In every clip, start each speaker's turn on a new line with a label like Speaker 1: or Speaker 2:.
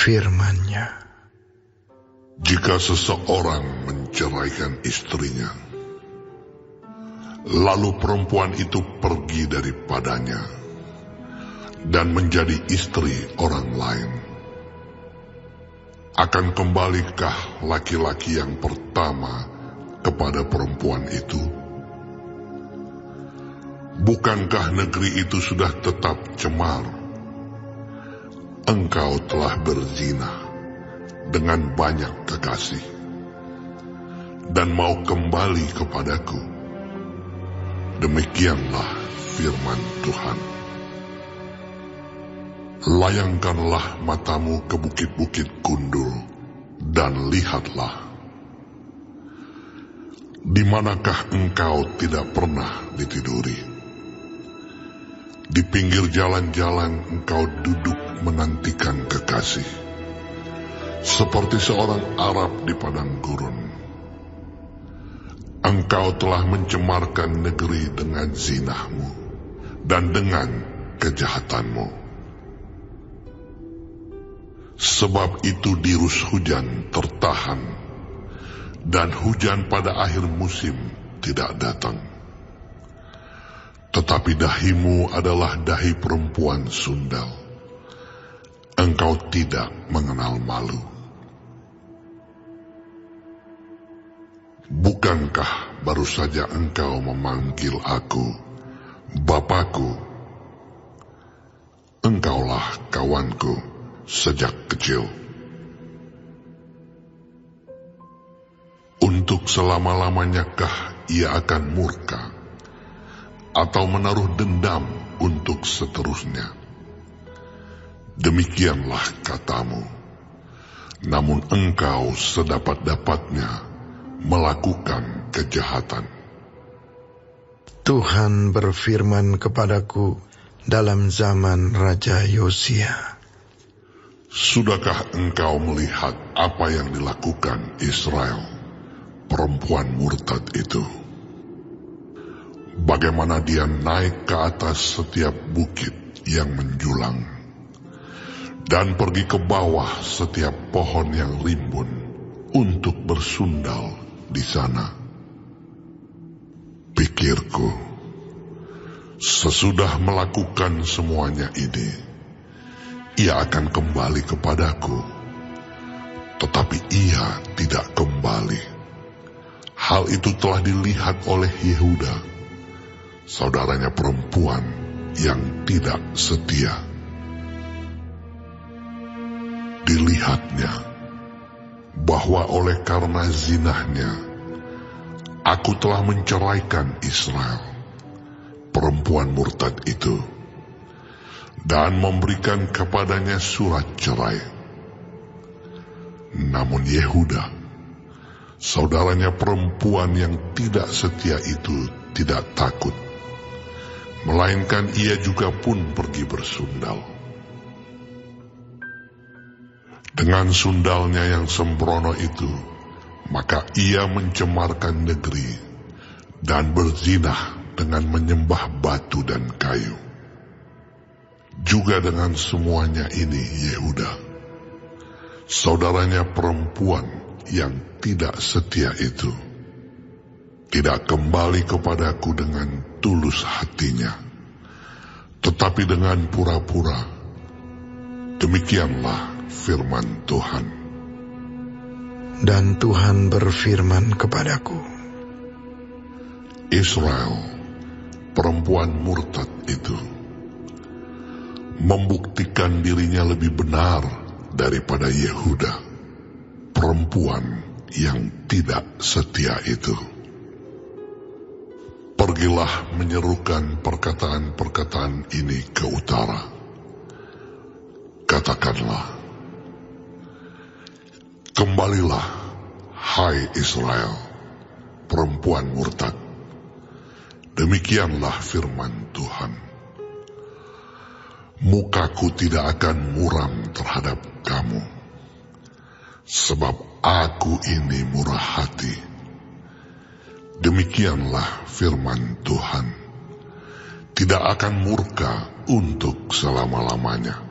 Speaker 1: firman-Nya.
Speaker 2: Jika seseorang menceraikan istrinya, lalu perempuan itu pergi daripadanya dan menjadi istri orang lain, akan kembalikah laki-laki yang pertama kepada perempuan itu? Bukankah negeri itu sudah tetap cemar? Engkau telah berzina dengan banyak kekasih dan mau kembali kepadaku. Demikianlah firman Tuhan. Layangkanlah matamu ke bukit-bukit gundul dan lihatlah. Di manakah engkau tidak pernah ditiduri? Di pinggir jalan-jalan engkau duduk menantikan kekasih, seperti seorang Arab di padang gurun. Engkau telah mencemarkan negeri dengan zinahmu dan dengan kejahatanmu. Sebab itu dirus hujan tertahan, dan hujan pada akhir musim tidak datang. Tetapi dahimu adalah dahi perempuan sundal. Engkau tidak mengenal malu. Bukankah baru saja engkau memanggil aku, Bapakku? Engkaulah kawanku sejak kecil. Untuk selama-lamanyakah ia akan murka, atau menaruh dendam untuk seterusnya? Demikianlah katamu, namun engkau sedapat-dapatnya melakukan kejahatan.
Speaker 1: Tuhan berfirman kepadaku dalam zaman Raja Yosia.
Speaker 2: Sudahkah engkau melihat apa yang dilakukan Israel, perempuan murtad itu? Bagaimana dia naik ke atas setiap bukit yang menjulang, dan pergi ke bawah setiap pohon yang rimbun untuk bersundal di sana. Pikirku, sesudah melakukan semuanya ini, ia akan kembali kepadaku, tetapi ia tidak kembali. Hal itu telah dilihat oleh Yehuda, saudaranya perempuan yang tidak setia. Dilihatnya bahwa oleh karena zinahnya, aku telah menceraikan Israel, perempuan murtad itu, dan memberikan kepadanya surat cerai. Namun Yehuda, saudaranya perempuan yang tidak setia itu, tidak takut, melainkan ia juga pun pergi bersundal. Dengan sundalnya yang sembrono itu, maka ia mencemarkan negeri dan berzinah dengan menyembah batu dan kayu. Juga dengan semuanya ini Yehuda, saudaranya perempuan yang tidak setia itu, tidak kembali kepadaku dengan tulus hatinya, tetapi dengan pura-pura. Demikianlah firman Tuhan.
Speaker 1: Dan Tuhan berfirman kepadaku,
Speaker 2: Israel, perempuan murtad itu, membuktikan dirinya lebih benar daripada Yehuda, perempuan yang tidak setia itu. Pergilah menyerukan perkataan-perkataan ini ke utara. Katakanlah, kembalilah, hai Israel, perempuan murtad. Demikianlah firman Tuhan. Mukaku tidak akan muram terhadap kamu, sebab aku ini murah hati. Demikianlah firman Tuhan. Tidak akan murka untuk selama-lamanya.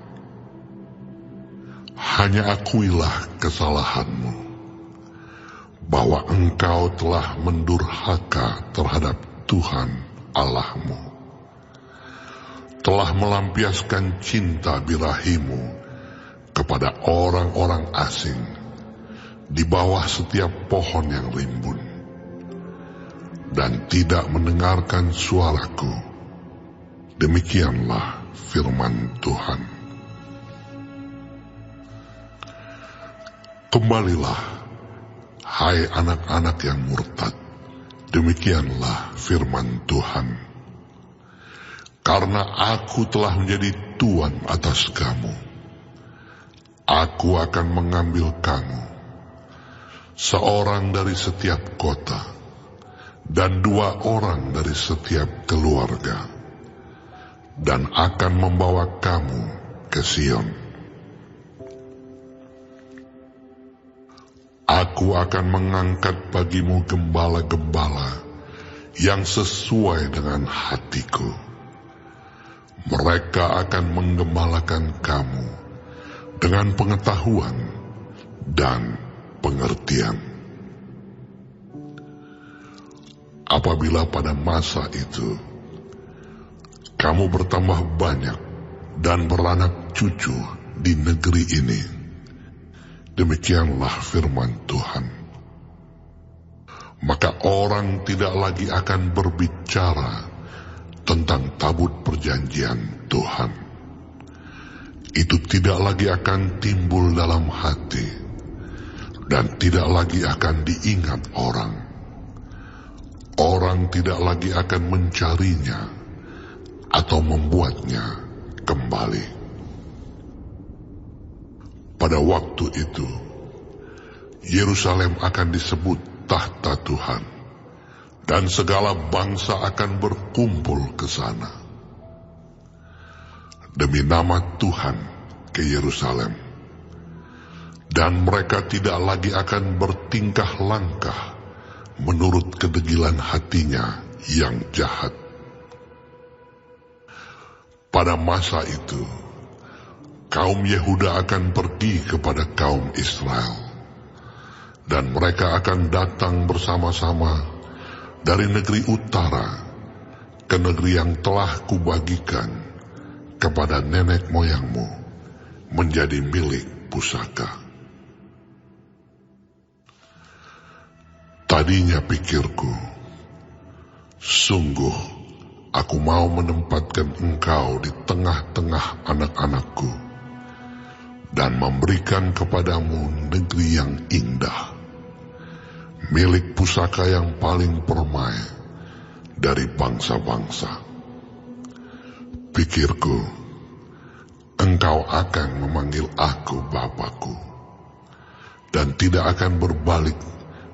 Speaker 2: hanya akuilah kesalahanmu, bahwa engkau telah mendurhaka terhadap Tuhan Allahmu, telah melampiaskan cinta birahimu kepada orang-orang asing di bawah setiap pohon yang rimbun, dan tidak mendengarkan suaraku. Demikianlah firman Tuhan. Kembalilah, hai anak-anak yang murtad, demikianlah firman Tuhan. Karena aku telah menjadi tuan atas kamu, aku akan mengambil kamu, seorang dari setiap kota, dan 2 orang dari setiap keluarga, dan akan membawa kamu ke Sion. Aku akan mengangkat bagimu gembala-gembala yang sesuai dengan hatiku. Mereka akan menggembalakan kamu dengan pengetahuan dan pengertian. Apabila pada masa itu kamu bertambah banyak dan beranak cucu di negeri ini, demikianlah firman Tuhan, maka orang tidak lagi akan berbicara tentang tabut perjanjian Tuhan. Itu tidak lagi akan timbul dalam hati, dan tidak lagi akan diingat orang. Orang tidak lagi akan mencarinya atau membuatnya kembali. Pada waktu itu, Yerusalem akan disebut tahta Tuhan, dan segala bangsa akan berkumpul ke sana. Demi nama Tuhan ke Yerusalem, dan mereka tidak lagi akan bertingkah langkah menurut kedegilan hatinya yang jahat. Pada masa itu, kaum Yehuda akan pergi kepada kaum Israel, dan mereka akan datang bersama-sama dari negeri utara ke negeri yang telah kubagikan kepada nenek moyangmu menjadi milik pusaka. Tadinya pikirku, sungguh aku mau menempatkan engkau di tengah-tengah anak-anakku, dan memberikan kepadamu negeri yang indah, milik pusaka yang paling permai dari bangsa-bangsa. Pikirku, engkau akan memanggil aku Bapakku, dan tidak akan berbalik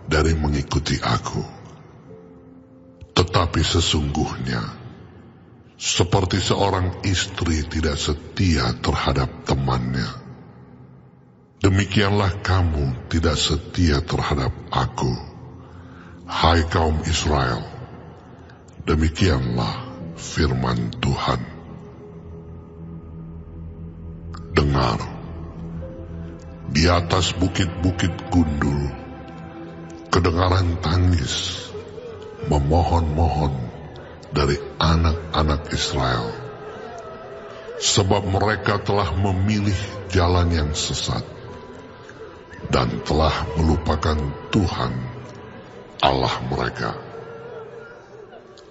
Speaker 2: dari mengikuti aku. Tetapi sesungguhnya, seperti seorang istri tidak setia terhadap temannya, demikianlah kamu tidak setia terhadap aku, hai kaum Israel. Demikianlah firman Tuhan. Dengar, di atas bukit-bukit gundul, kedengaran tangis memohon-mohon dari anak-anak Israel, sebab mereka telah memilih jalan yang sesat dan telah melupakan Tuhan Allah mereka.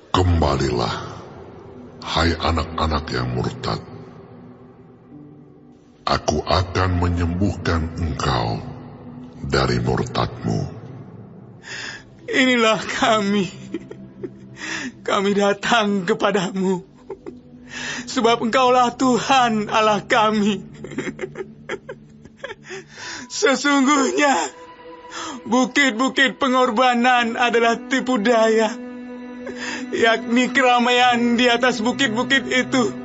Speaker 2: Kembalilah, hai anak-anak yang murtad. Aku akan menyembuhkan engkau dari murtadmu.
Speaker 3: Inilah kami datang kepadamu, sebab engkaulah Tuhan Allah kami. Sesungguhnya, bukit-bukit pengorbanan adalah tipu daya, yakni keramaian di atas bukit-bukit itu.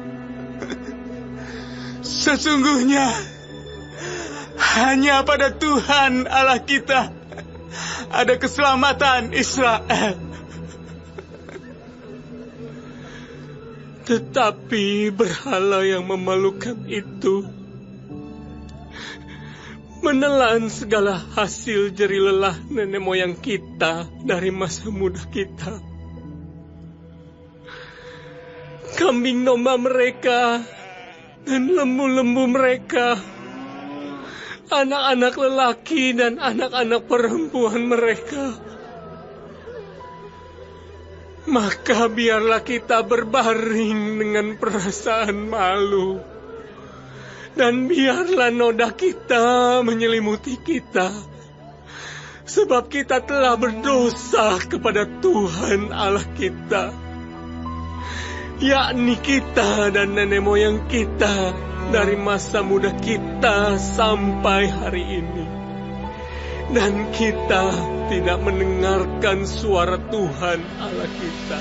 Speaker 3: Sesungguhnya, hanya pada Tuhan Allah kita ada keselamatan Israel. Tetapi berhala yang memalukan itu menelan segala hasil jerih lelah nenek moyang kita dari masa muda kita. Kambing domba mereka dan lembu-lembu mereka, anak-anak lelaki dan anak-anak perempuan mereka. Maka biarlah kita berbaring dengan perasaan malu. Dan biarlah noda kita menyelimuti kita, sebab kita telah berdosa kepada Tuhan Allah kita, yakni kita dan nenek moyang kita dari masa muda kita sampai hari ini. Dan kita tidak mendengarkan suara Tuhan Allah kita.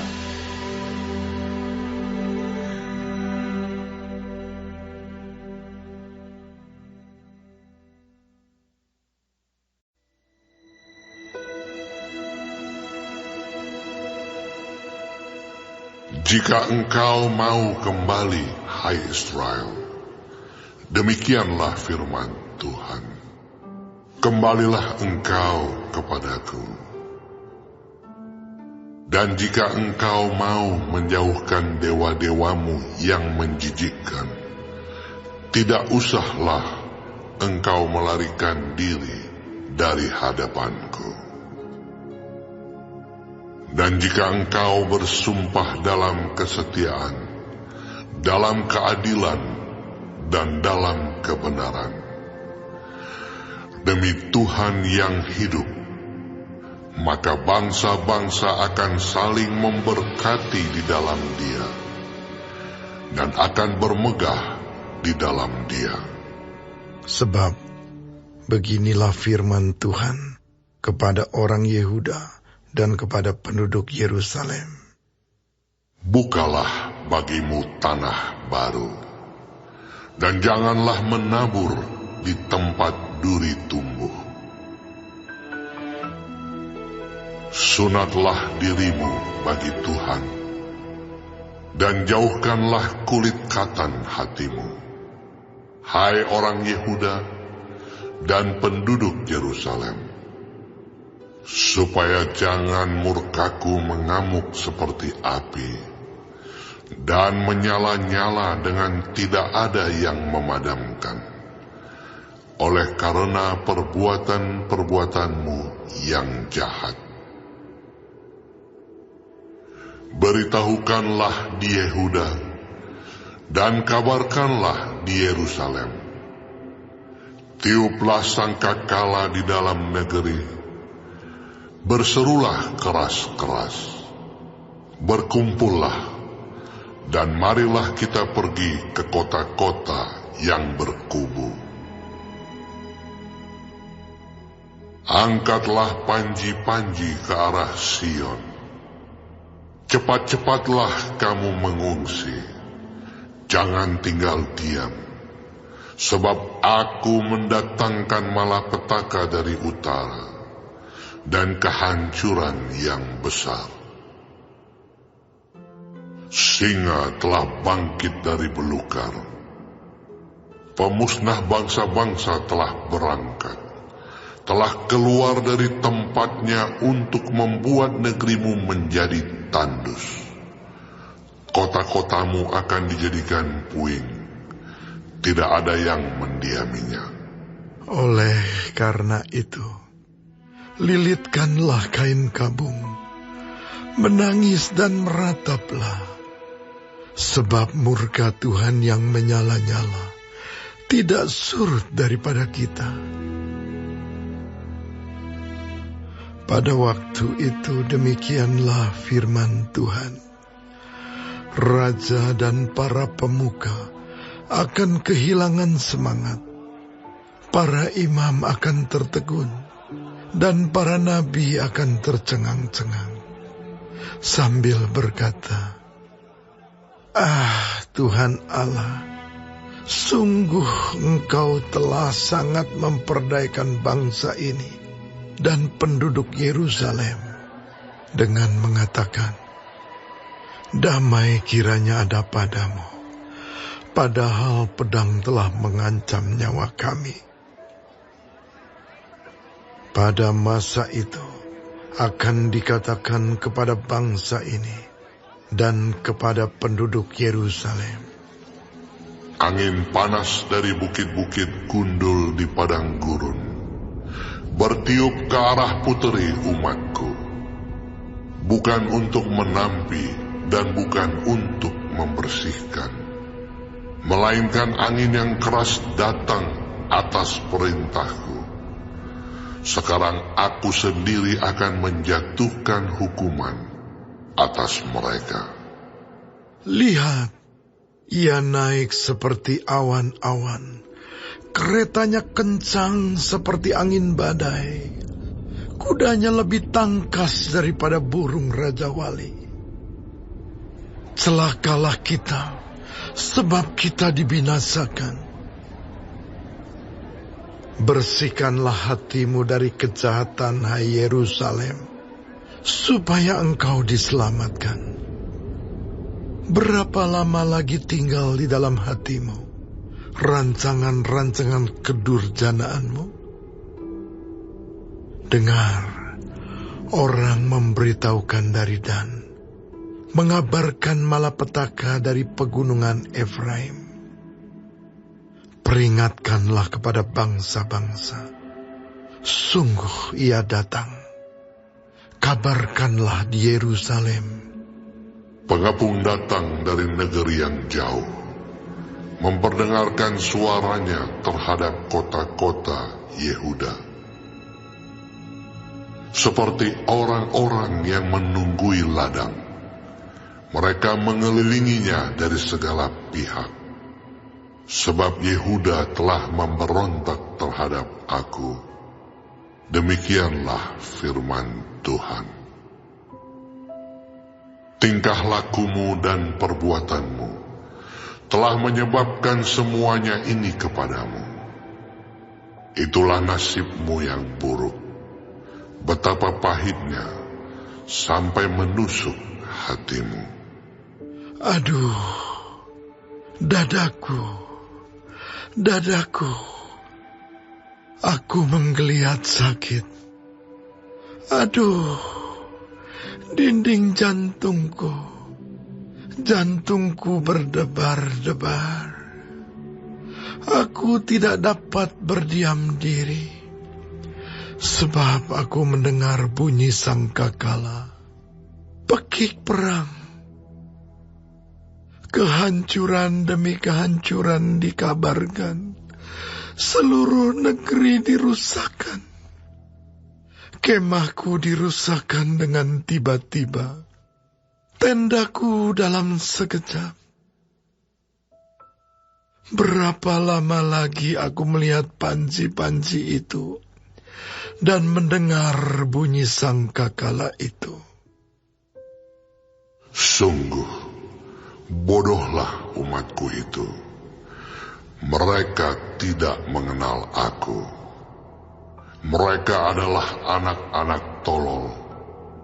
Speaker 2: Jika engkau mau kembali, hai Israel, demikianlah firman Tuhan. Kembalilah engkau kepadaku. Dan jika engkau mau menjauhkan dewa-dewamu yang menjijikkan, tidak usahlah engkau melarikan diri dari hadapanku. Dan jika engkau bersumpah dalam kesetiaan, dalam keadilan, dan dalam kebenaran, demi Tuhan yang hidup, maka bangsa-bangsa akan saling memberkati di dalam Dia, dan akan bermegah di dalam Dia.
Speaker 1: Sebab beginilah firman Tuhan kepada orang Yehuda dan kepada penduduk Yerusalem.
Speaker 2: Bukalah bagimu tanah baru, dan janganlah menabur di tempat duri tumbuh. Sunatlah dirimu bagi Tuhan, dan jauhkanlah kulit katan hatimu, hai orang Yehuda dan penduduk Yerusalem, supaya jangan murkaku mengamuk seperti api, dan menyala-nyala dengan tidak ada yang memadamkan, oleh karena perbuatan-perbuatanmu yang jahat. Beritahukanlah di Yehuda, dan kabarkanlah di Yerusalem. Tiuplah sangkakala di dalam negeri, berserulah keras-keras, berkumpullah, dan marilah kita pergi ke kota-kota yang berkubu. Angkatlah panji-panji ke arah Sion. Cepat-cepatlah kamu mengungsi, jangan tinggal diam, sebab aku mendatangkan malapetaka dari utara, dan kehancuran yang besar. Singa telah bangkit dari belukar, pemusnah bangsa-bangsa telah berangkat, telah keluar dari tempatnya untuk membuat negerimu menjadi tandus. Kota-kotamu akan dijadikan puing, tidak ada yang mendiaminya.
Speaker 1: Oleh karena itu, lilitkanlah kain kabung, menangis dan merataplah, sebab murka Tuhan yang menyala-nyala tidak surut daripada kita. Pada waktu itu demikianlah firman Tuhan. Raja dan para pemuka akan kehilangan semangat. Para imam akan tertegun, dan para nabi akan tercengang-cengang, sambil berkata, "Ah, Tuhan Allah, sungguh Engkau telah sangat memperdayakan bangsa ini dan penduduk Yerusalem dengan mengatakan, damai kiranya ada padamu, padahal pedang telah mengancam nyawa kami. Pada masa itu akan dikatakan kepada bangsa ini dan kepada penduduk Yerusalem,
Speaker 2: angin panas dari bukit-bukit gundul di padang gurun bertiup ke arah puteri umatku, bukan untuk menampi dan bukan untuk membersihkan, melainkan angin yang keras datang atas perintahku. Sekarang aku sendiri akan menjatuhkan hukuman atas mereka.
Speaker 1: Lihat, ia naik seperti awan-awan, keretanya kencang seperti angin badai, kudanya lebih tangkas daripada burung Raja Wali. Celakalah kita, sebab kita dibinasakan. Bersihkanlah hatimu dari kejahatan, hai Yerusalem, supaya engkau diselamatkan. Berapa lama lagi tinggal di dalam hatimu rancangan-rancangan kedurjanaanmu? Dengar, orang memberitahukan dari Dan, mengabarkan malapetaka dari pegunungan Efraim. Peringatkanlah kepada bangsa-bangsa, sungguh ia datang. Kabarkanlah di Yerusalem.
Speaker 2: Pengepung datang dari negeri yang jauh, memperdengarkan suaranya terhadap kota-kota Yehuda. Seperti orang-orang yang menunggui ladang, mereka mengelilinginya dari segala pihak. Sebab Yehuda telah memberontak terhadap aku. Demikianlah firman Tuhan. Tingkah lakumu dan perbuatanmu telah menyebabkan semuanya ini kepadamu. Itulah nasibmu yang buruk. Betapa pahitnya sampai menusuk hatimu.
Speaker 1: Aduh, dadaku. Dadaku, aku menggeliat sakit. Aduh, dinding jantungku berdebar-debar. Aku tidak dapat berdiam diri, sebab aku mendengar bunyi sangkakala, pekik perang. Kehancuran demi kehancuran dikabarkan. Seluruh negeri dirusakkan. Kemahku dirusakkan dengan tiba-tiba. Tendaku dalam sekejap. Berapa lama lagi aku melihat panji-panji itu dan mendengar bunyi sangkakala itu?
Speaker 2: Sungguh bodohlah umatku itu. Mereka tidak mengenal aku. Mereka adalah anak-anak tolol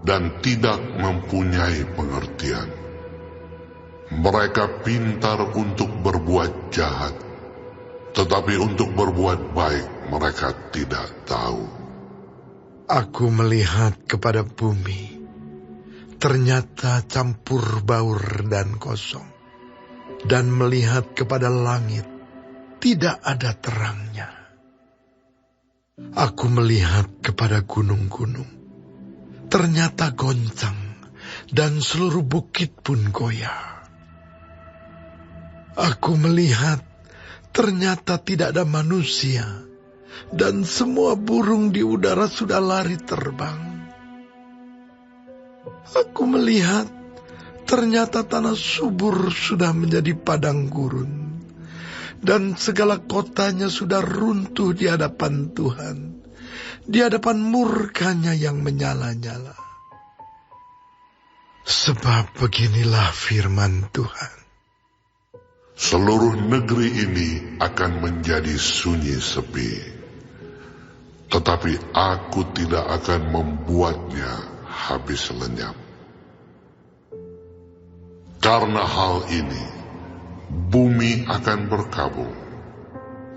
Speaker 2: dan tidak mempunyai pengertian. Mereka pintar untuk berbuat jahat, tetapi untuk berbuat baik mereka tidak tahu.
Speaker 1: Aku melihat kepada bumi, ternyata campur baur dan kosong. Dan melihat kepada langit, tidak ada terangnya. Aku melihat kepada gunung-gunung, ternyata goncang, dan seluruh bukit pun goyah. Aku melihat, ternyata tidak ada manusia, dan semua burung di udara sudah lari terbang. Aku melihat, ternyata tanah subur sudah menjadi padang gurun, dan segala kotanya sudah runtuh di hadapan Tuhan, di hadapan murkanya yang menyala-nyala. Sebab beginilah firman Tuhan.
Speaker 2: Seluruh negeri ini akan menjadi sunyi sepi, tetapi aku tidak akan membuatnya habis lenyap. Karena hal ini, bumi akan berkabung,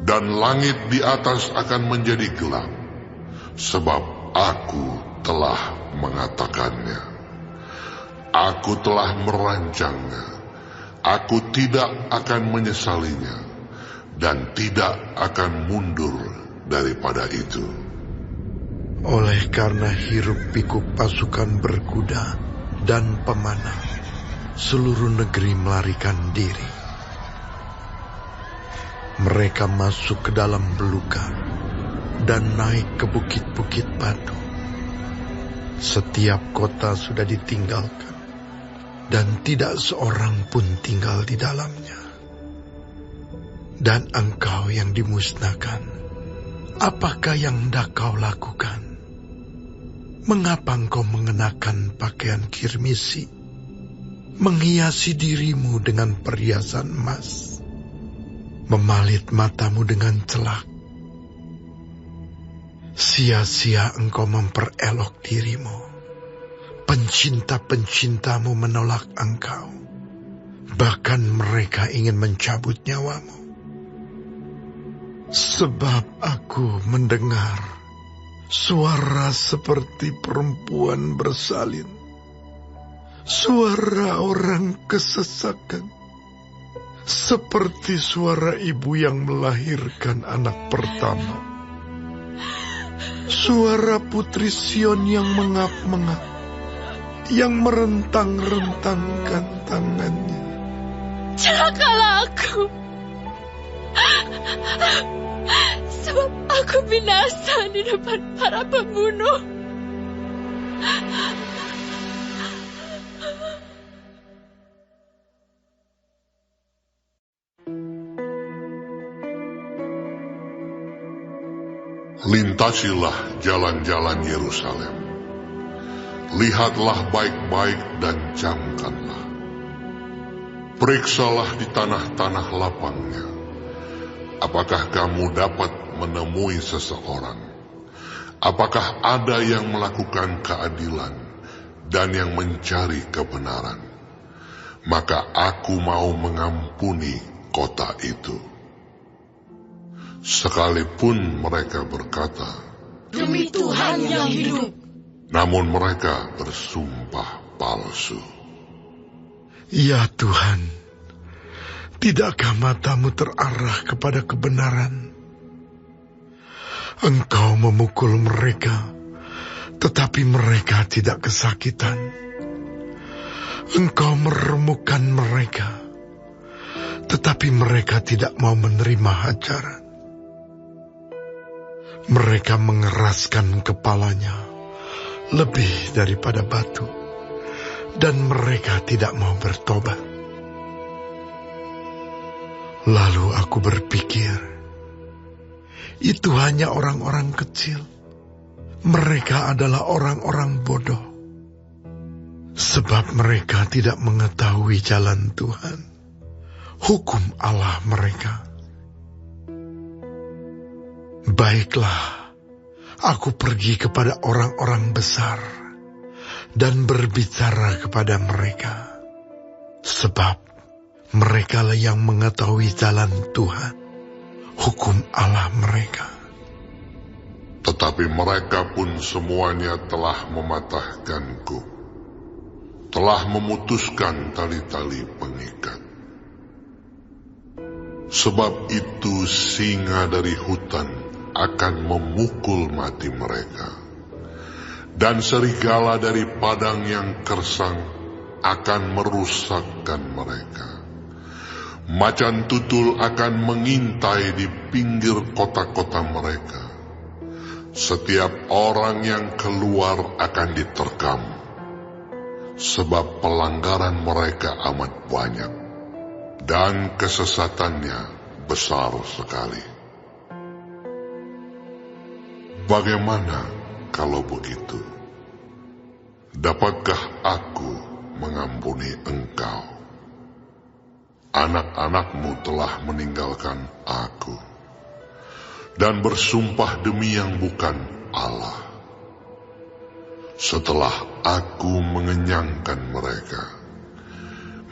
Speaker 2: dan langit di atas akan menjadi gelap, sebab aku telah mengatakannya. Aku telah merancangnya, aku tidak akan menyesalinya, dan tidak akan mundur daripada itu.
Speaker 1: Oleh karena hiruk pikuk pasukan berkuda dan pemanah, seluruh negeri melarikan diri. Mereka masuk ke dalam belukar dan naik ke bukit-bukit batu. Setiap kota sudah ditinggalkan, dan tidak seorang pun tinggal di dalamnya. Dan engkau yang dimusnahkan, apakah yang hendak kau lakukan? Mengapa engkau mengenakan pakaian kirmisi, menghiasi dirimu dengan perhiasan emas, memalit matamu dengan celak? Sia-sia engkau memperelok dirimu. Pencinta-pencintamu menolak engkau, bahkan mereka ingin mencabut nyawamu. Sebab aku mendengar suara seperti perempuan bersalin, suara orang kesesakan, seperti suara ibu yang melahirkan anak pertama, suara putri Sion yang mengap-mengap, yang merentang-rentangkan tangannya.
Speaker 4: Celakalah aku, sebab aku binasa di depan para pembunuh.
Speaker 2: Lintasilah jalan-jalan Yerusalem. Lihatlah baik-baik dan camkanlah. Periksalah di tanah-tanah lapangnya. Apakah kamu dapat menemui seseorang? Apakah ada yang melakukan keadilan dan yang mencari kebenaran? Maka aku mau mengampuni kota itu. Sekalipun mereka berkata,
Speaker 4: Demi Tuhan yang hidup,
Speaker 2: namun mereka bersumpah palsu.
Speaker 1: Ya Tuhan, tidakkah matamu terarah kepada kebenaran? Engkau memukul mereka, tetapi mereka tidak kesakitan. Engkau meremukkan mereka, tetapi mereka tidak mau menerima hajaran. Mereka mengeraskan kepalanya lebih daripada batu, dan mereka tidak mau bertobat. Lalu aku berpikir, itu hanya orang-orang kecil. Mereka adalah orang-orang bodoh, sebab mereka tidak mengetahui jalan Tuhan, hukum Allah mereka. Baiklah, aku pergi kepada orang-orang besar dan berbicara kepada mereka, sebab merekalah yang mengetahui jalan Tuhan, hukum Allah mereka.
Speaker 2: Tetapi mereka pun semuanya telah mematahkanku, telah memutuskan tali-tali pengikat. Sebab itu singa dari hutan akan memukul mati mereka, dan serigala dari padang yang gersang akan merusakkan mereka. Macan tutul akan mengintai di pinggir kota-kota mereka. Setiap orang yang keluar akan diterkam, sebab pelanggaran mereka amat banyak, dan kesesatannya besar sekali. Bagaimana kalau begitu? Dapatkah aku mengampuni engkau? Anak-anakmu telah meninggalkan aku dan bersumpah demi yang bukan Allah. Setelah aku mengenyangkan mereka,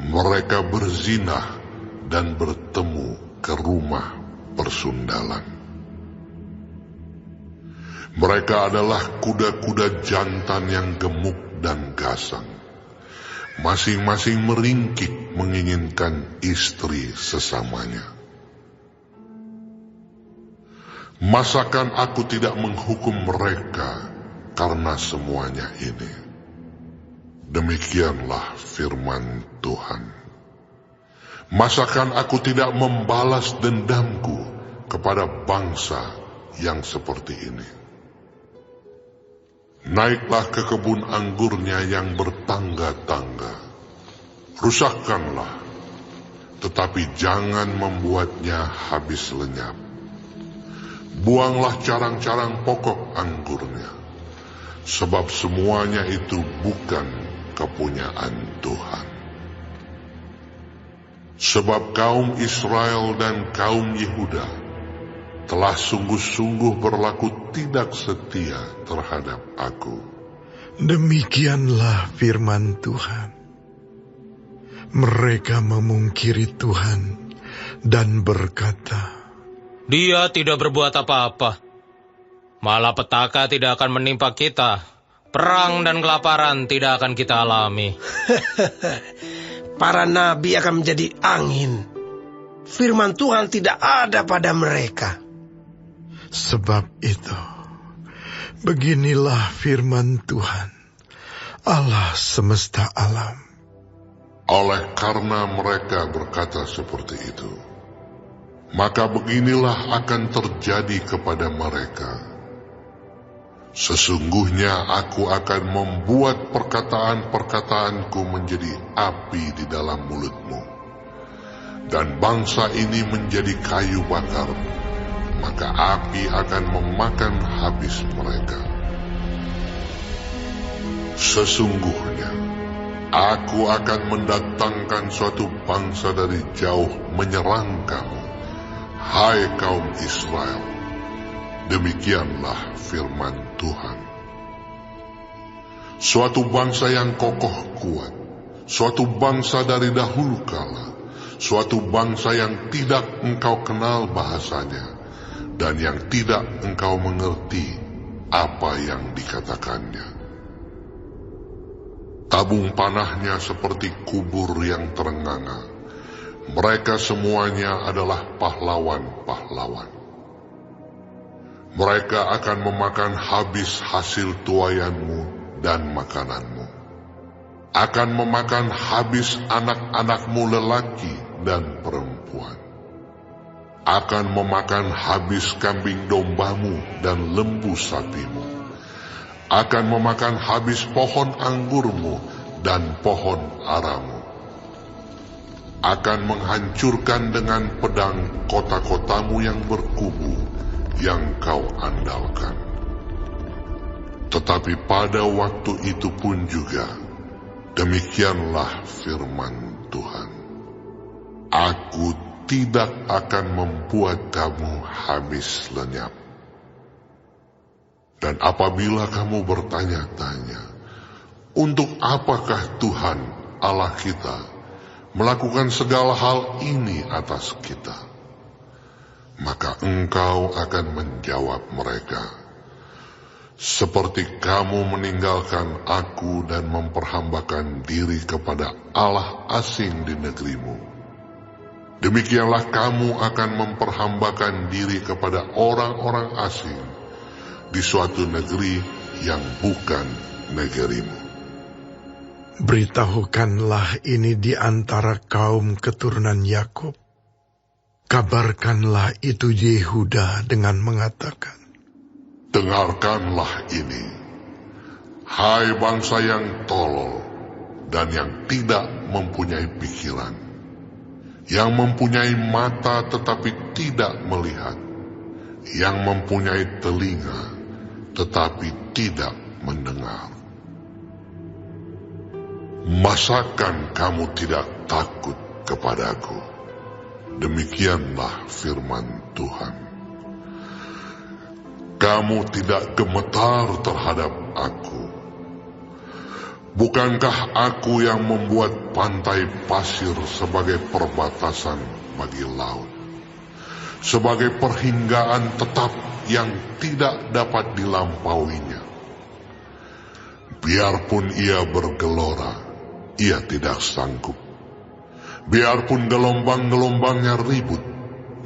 Speaker 2: mereka berzinah dan bertemu ke rumah persundalan. Mereka adalah kuda-kuda jantan yang gemuk dan gasang. Masing-masing meringkik menginginkan istri sesamanya. Masakan aku tidak menghukum mereka karena semuanya ini? Demikianlah firman Tuhan. Masakan aku tidak membalas dendamku kepada bangsa yang seperti ini? Naiklah ke kebun anggurnya yang bertangga-tangga. Rusakkanlah, tetapi jangan membuatnya habis lenyap. Buanglah carang-carang pokok anggurnya, sebab semuanya itu bukan kepunyaan Tuhan. Sebab kaum Israel dan kaum Yehuda telah sungguh-sungguh berlaku tidak setia terhadap aku.
Speaker 1: Demikianlah firman Tuhan. Mereka memungkiri Tuhan dan berkata,
Speaker 5: Dia tidak berbuat apa-apa. Malah petaka tidak akan menimpa kita. Perang dan kelaparan tidak akan kita alami.
Speaker 6: Para nabi akan menjadi angin. Firman Tuhan tidak ada pada mereka.
Speaker 1: sebab itu, beginilah firman Tuhan, Allah semesta alam.
Speaker 2: Oleh karena mereka berkata seperti itu, maka beginilah akan terjadi kepada mereka. Sesungguhnya aku akan membuat perkataan-perkataanku menjadi api di dalam mulutmu, dan bangsa ini menjadi kayu bakar, maka api akan memakan habis mereka. Sesungguhnya aku akan mendatangkan suatu bangsa dari jauh menyerang kamu, hai kaum Israel. Demikianlah firman Tuhan. Suatu bangsa yang kokoh kuat, suatu bangsa dari dahulu kala, suatu bangsa yang tidak engkau kenal bahasanya, dan yang tidak engkau mengerti apa yang dikatakannya. Tabung panahnya seperti kubur yang terenganga. Mereka semuanya adalah pahlawan-pahlawan. Mereka akan memakan habis hasil tuaianmu dan makananmu. Akan memakan habis anak-anakmu lelaki dan perempuan. Akan memakan habis kambing dombamu dan lembu sapimu. Akan memakan habis pohon anggurmu dan pohon aramu. Akan menghancurkan dengan pedang kota-kotamu yang berkubu, yang kau andalkan. Tetapi pada waktu itu pun juga, demikianlah firman Tuhan, aku tidak akan membuat kamu habis lenyap. Dan apabila kamu bertanya-tanya, untuk apakah Tuhan Allah kita melakukan segala hal ini atas kita? Maka engkau akan menjawab mereka, seperti kamu meninggalkan aku dan memperhambakan diri kepada Allah asing di negerimu. Demikianlah kamu akan memperhambakan diri kepada orang-orang asing di suatu negeri yang bukan negerimu.
Speaker 1: Beritahukanlah ini di antara kaum keturunan Yakub. Kabarkanlah itu Yehuda dengan mengatakan,
Speaker 2: dengarkanlah ini, hai bangsa yang tolol dan yang tidak mempunyai pikiran, yang mempunyai mata tetapi tidak melihat, yang mempunyai telinga tetapi tidak mendengar. Masakan kamu tidak takut kepadaku? Demikianlah firman Tuhan. Kamu tidak gemetar terhadap aku. Bukankah aku yang membuat pantai pasir sebagai perbatasan bagi laut, sebagai perhinggaan tetap yang tidak dapat dilampauinya. Biarpun ia bergelora, ia tidak sanggup. Biarpun gelombang-gelombangnya ribut,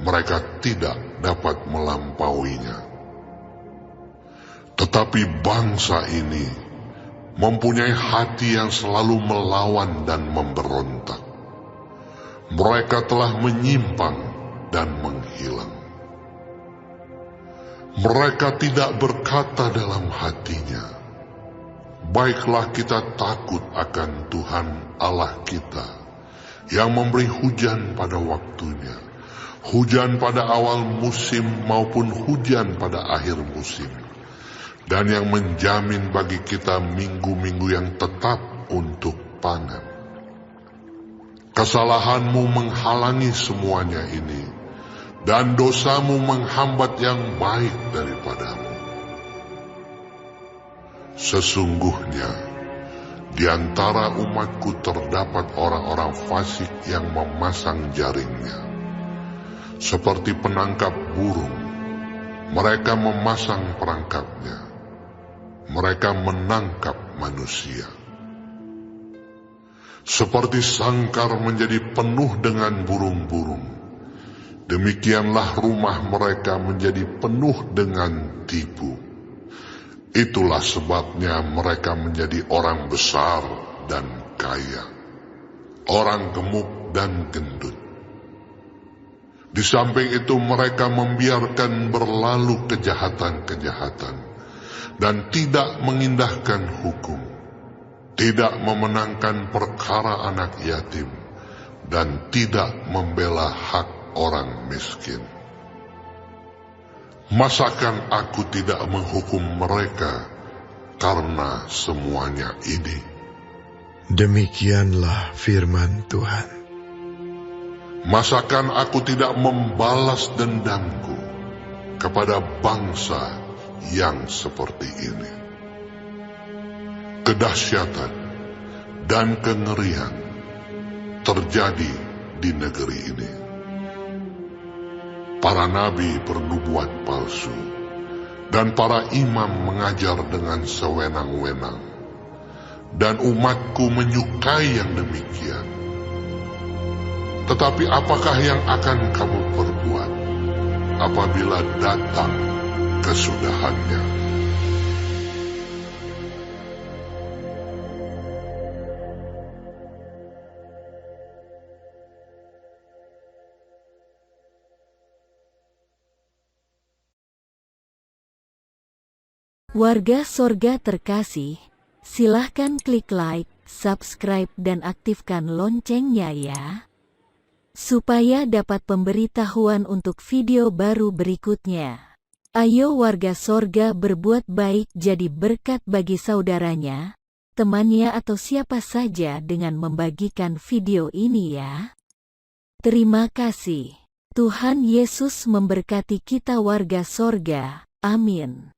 Speaker 2: mereka tidak dapat melampauinya. Tetapi bangsa ini mempunyai hati yang selalu melawan dan memberontak. Mereka telah menyimpang dan menghilang. Mereka tidak berkata dalam hatinya, "Baiklah kita takut akan Tuhan Allah kita, yang memberi hujan pada waktunya, hujan pada awal musim maupun hujan pada akhir musim, dan yang menjamin bagi kita minggu-minggu yang tetap untuk pangan." Kesalahanmu menghalangi semuanya ini, dan dosamu menghambat yang baik daripadamu. Sesungguhnya, di antara umatku terdapat orang-orang fasik yang memasang jaringnya. Seperti penangkap burung, mereka memasang perangkapnya. Mereka menangkap manusia. Seperti sangkar menjadi penuh dengan burung-burung, demikianlah rumah mereka menjadi penuh dengan tipu. Itulah sebabnya mereka menjadi orang besar dan kaya, orang gemuk dan gendut. Di samping itu mereka membiarkan berlalu kejahatan-kejahatan dan tidak mengindahkan hukum, tidak memenangkan perkara anak yatim, dan tidak membela hak orang miskin. Masakan aku tidak menghukum mereka karena semuanya ini?
Speaker 1: Demikianlah firman Tuhan.
Speaker 2: Masakan aku tidak membalas dendamku kepada bangsa yang seperti ini? Kedahsyatan dan kengerian terjadi di negeri ini. Para nabi bernubuat palsu, dan para imam mengajar dengan sewenang-wenang, dan umatku menyukai yang demikian. Tetapi apakah yang akan kamu perbuat apabila datang kesudahannya?
Speaker 7: Warga Sorga terkasih, silahkan klik like, subscribe dan aktifkan loncengnya ya, supaya dapat pemberitahuan untuk video baru berikutnya. Ayo warga Sorga berbuat baik jadi berkat bagi saudaranya, temannya atau siapa saja dengan membagikan video ini ya. Terima kasih. Tuhan Yesus memberkati kita warga Sorga. Amin.